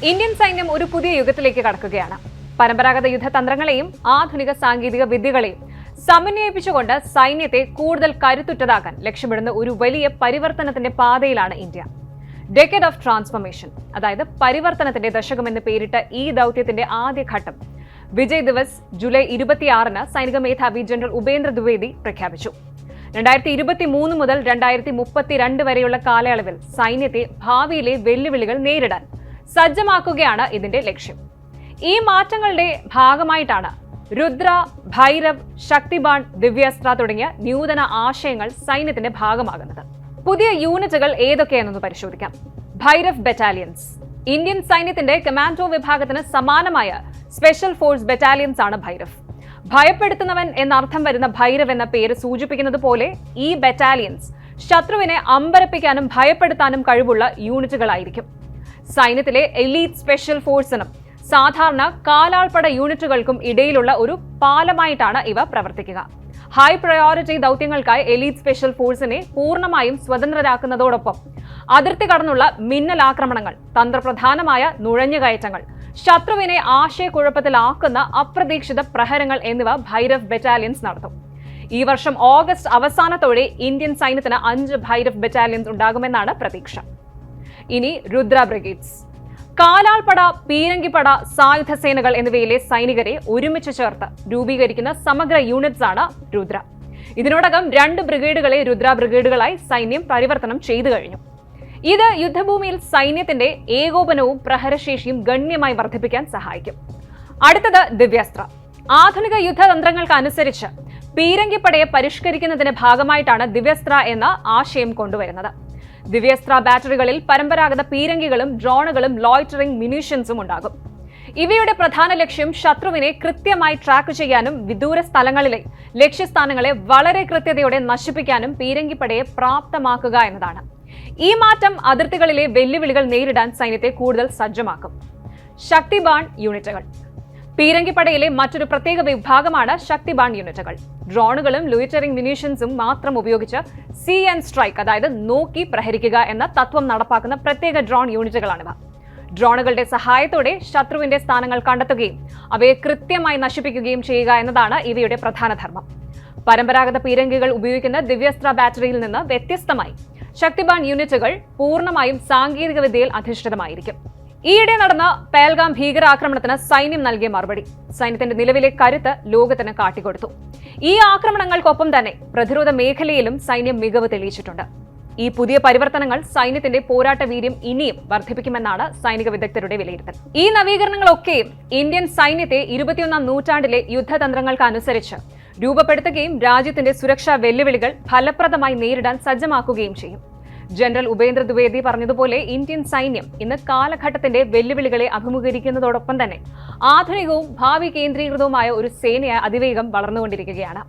Indian സൈന്യം ഒരു പുതിയ യുഗത്തിലേക്ക് കടക്കുകയാണ്. പരമ്പരാഗത യുദ്ധതന്ത്രങ്ങളെയും ആധുനിക സാങ്കേതിക വിദ്യകളെയും സമന്വയിപ്പിച്ചുകൊണ്ട് സൈന്യത്തെ കൂടുതൽ കരുത്തുറ്റതാക്കാൻ ലക്ഷ്യമിടുന്ന ഒരു വലിയ പരിവർത്തനത്തിന്റെ പാതയിലാണ് ഇന്ത്യ. ഡെക്കേഡ് ഓഫ് ട്രാൻസ്ഫോർമേഷൻ, അതായത് പരിവർത്തനത്തിന്റെ ദശകം എന്ന് പേരിട്ട ഈ ദൗത്യത്തിന്റെ ആദ്യഘട്ടം വിജയ് ദിവസ് ജൂലൈ 26-ന് സൈനിക മേധാവി ജനറൽ ഉപേന്ദ്ര ദ്വിവേദി പ്രഖ്യാപിച്ചു. 2023 മുതൽ 2032 വരെയുള്ള കാലയളവിൽ സൈന്യത്തെ ഭാവിയിലെ വെല്ലുവിളികൾ നേരിടാൻ സജ്ജമാക്കുകയാണ് ഇതിന്റെ ലക്ഷ്യം. ഈ മാറ്റങ്ങളുടെ ഭാഗമായിട്ടാണ് രുദ്ര, ഭൈരവ്, ശക്തിബാൺ, ദിവ്യാസ്ത്ര തുടങ്ങിയ നൂതന ആശയങ്ങൾ സൈന്യത്തിന്റെ ഭാഗമാകുന്നത്. പുതിയ യൂണിറ്റുകൾ ഏതൊക്കെയാണെന്ന് പരിശോധിക്കാം. ഭൈരവ് ബറ്റാലിയൻസ്. ഇന്ത്യൻ സൈന്യത്തിന്റെ കമാൻഡോ വിഭാഗത്തിന് സമാനമായ സ്പെഷ്യൽ ഫോഴ്സ് ബറ്റാലിയൻസ് ആണ് ഭൈരവ്. ഭയപ്പെടുത്തുന്നവൻ എന്നർത്ഥം വരുന്ന ഭൈരവ് എന്ന പേര് സൂചിപ്പിക്കുന്നത് പോലെ ഈ ബറ്റാലിയൻസ് ശത്രുവിനെ അമ്പരപ്പിക്കാനും ഭയപ്പെടുത്താനും കഴിവുള്ള യൂണിറ്റുകളായിരിക്കും. സൈന്യത്തിലെ എലീറ്റ് സ്പെഷ്യൽ ഫോഴ്സിനും സാധാരണ കാലാൾപ്പട യൂണിറ്റുകൾക്കും ഇടയിലുള്ള ഒരു പാലമായിട്ടാണ് ഇവ പ്രവർത്തിക്കുക. ഹൈ പ്രയോറിറ്റി ദൗത്യങ്ങൾക്കായി എലീറ്റ് സ്പെഷ്യൽ ഫോഴ്സിനെ പൂർണ്ണമായും സ്വതന്ത്രരാക്കുന്നതോടൊപ്പം അതിർത്തി കടന്നുള്ള മിന്നലാക്രമണങ്ങൾ, തന്ത്രപ്രധാനമായ നുഴഞ്ഞുകയറ്റങ്ങൾ, ശത്രുവിനെ ആശയക്കുഴപ്പത്തിലാക്കുന്ന അപ്രതീക്ഷിത പ്രഹരങ്ങൾ എന്നിവ ഭൈരവ് ബറ്റാലിയൻസ് നടത്തും. ഈ വർഷം ഓഗസ്റ്റ് അവസാനത്തോടെ ഇന്ത്യൻ സൈന്യത്തിന് 5 ഭൈരവ് ബറ്റാലിയൻസ് ഉണ്ടാകുമെന്നാണ് പ്രതീക്ഷ. ഇനി രുദ്ര ബ്രിഗേഡ്സ്. കാലാൾപ്പട, പീരങ്കിപ്പട, സായുധ സേനകൾ എന്നിവയിലെ സൈനികരെ ഒരുമിച്ച് ചേർത്ത് രൂപീകരിക്കുന്ന സമഗ്ര യൂണിറ്റ്സ് ആണ് രുദ്ര. ഇതിനോടകം 2 ബ്രിഗേഡുകളെ രുദ്ര ബ്രിഗേഡുകളായി സൈന്യം പരിവർത്തനം ചെയ്തു കഴിഞ്ഞു. ഇത് യുദ്ധഭൂമിയിൽ സൈന്യത്തിന്റെ ഏകോപനവും പ്രഹരശേഷിയും ഗണ്യമായി വർദ്ധിപ്പിക്കാൻ സഹായിക്കും. അടുത്തത് ദിവ്യാസ്ത്ര. ആധുനിക യുദ്ധതന്ത്രങ്ങൾക്ക് അനുസരിച്ച് പീരങ്കിപ്പടയെ പരിഷ്കരിക്കുന്നതിന്റെ ഭാഗമായിട്ടാണ് ദിവ്യാസ്ത്ര എന്ന ആശയം കൊണ്ടുവരുന്നത്. ദിവ്യാസ്ത്ര ബാറ്ററികളിൽ പരമ്പരാഗത പീരങ്കികളും ഡ്രോണുകളും ലോയിറ്ററിംഗ് മ്യൂണീഷ്യൻസും ഉണ്ടാകും. ഇവയുടെ പ്രധാന ലക്ഷ്യം ശത്രുവിനെ കൃത്യമായി ട്രാക്ക് ചെയ്യാനും വിദൂര സ്ഥലങ്ങളിലെ ലക്ഷ്യസ്ഥാനങ്ങളെ വളരെ കൃത്യതയോടെ നശിപ്പിക്കാനും പീരങ്കിപ്പടയെ പ്രാപ്തമാക്കുക എന്നതാണ്. ഈ മാറ്റം അതിർത്തികളിലെ വെല്ലുവിളികൾ നേരിടാൻ സൈന്യത്തെ കൂടുതൽ സജ്ജമാക്കും. ശക്തിബാൺ യൂണിറ്റുകൾ. പീരങ്കിപ്പടയിലെ മറ്റൊരു പ്രത്യേക വിഭാഗമാണ് ശക്തിബാൺ യൂണിറ്റുകൾ. ഡ്രോണുകളും ലോയിറ്ററിംഗ് മ്യൂണീഷ്യൻസും മാത്രം ഉപയോഗിച്ച് സീ ആൻഡ് സ്ട്രൈക്ക്, അതായത് നോക്കി പ്രഹരിക്കുക എന്ന തത്വം നടപ്പാക്കുന്ന പ്രത്യേക ഡ്രോൺ യൂണിറ്റുകളാണിവ. ഡ്രോണുകളുടെ സഹായത്തോടെ ശത്രുവിന്റെ സ്ഥാനങ്ങൾ കണ്ടെത്തുകയും അവയെ കൃത്യമായി നശിപ്പിക്കുകയും ചെയ്യുക എന്നതാണ് ഇവയുടെ പ്രധാന ധർമ്മം. പരമ്പരാഗത പീരങ്കികൾ ഉപയോഗിക്കുന്ന ദിവ്യാസ്ത്ര ബാറ്ററിയിൽ നിന്ന് വ്യത്യസ്തമായി ശക്തിബാൺ യൂണിറ്റുകൾ പൂർണ്ണമായും സാങ്കേതിക വിദ്യയിൽ അധിഷ്ഠിതമായിരിക്കും. ഈയിടെ നടന്ന പേൽഗാം ഭീകരാക്രമണത്തിന് സൈന്യം നൽകിയ മറുപടി സൈന്യത്തിന്റെ നിലവിലെ കരുത്ത് ലോകത്തിന് കാട്ടിക്കൊടുത്തു. ഈ ആക്രമണങ്ങൾക്കൊപ്പം തന്നെ പ്രതിരോധ മേഖലയിലും സൈന്യം മികവ് തെളിയിച്ചിട്ടുണ്ട്. ഈ പുതിയ പരിവർത്തനങ്ങൾ സൈന്യത്തിന്റെ പോരാട്ട വീര്യം ഇനിയും വർദ്ധിപ്പിക്കുമെന്നാണ് സൈനിക വിദഗ്ധരുടെ വിലയിരുത്തൽ. ഈ നവീകരണങ്ങളൊക്കെയും ഇന്ത്യൻ സൈന്യത്തെ 21ാം നൂറ്റാണ്ടിലെ യുദ്ധതന്ത്രങ്ങൾക്ക് അനുസരിച്ച് രൂപപ്പെടുത്തുകയും രാജ്യത്തിന്റെ സുരക്ഷാ വെല്ലുവിളികൾ ഫലപ്രദമായി നേരിടാൻ സജ്ജമാക്കുകയും ചെയ്യും. ജനറൽ ഉപേന്ദ്ര ദ്വിവേദി പറഞ്ഞതുപോലെ ഇന്ത്യൻ സൈന്യം ഇന്ന് കാലഘട്ടത്തിന്റെ വെല്ലുവിളികളെ അഭിമുഖീകരിക്കുന്നതോടൊപ്പം തന്നെ ആധുനികവും ഭാവി കേന്ദ്രീകൃതവുമായ ഒരു സേനയായി അതിവേഗം വളർന്നുകൊണ്ടിരിക്കുകയാണ്.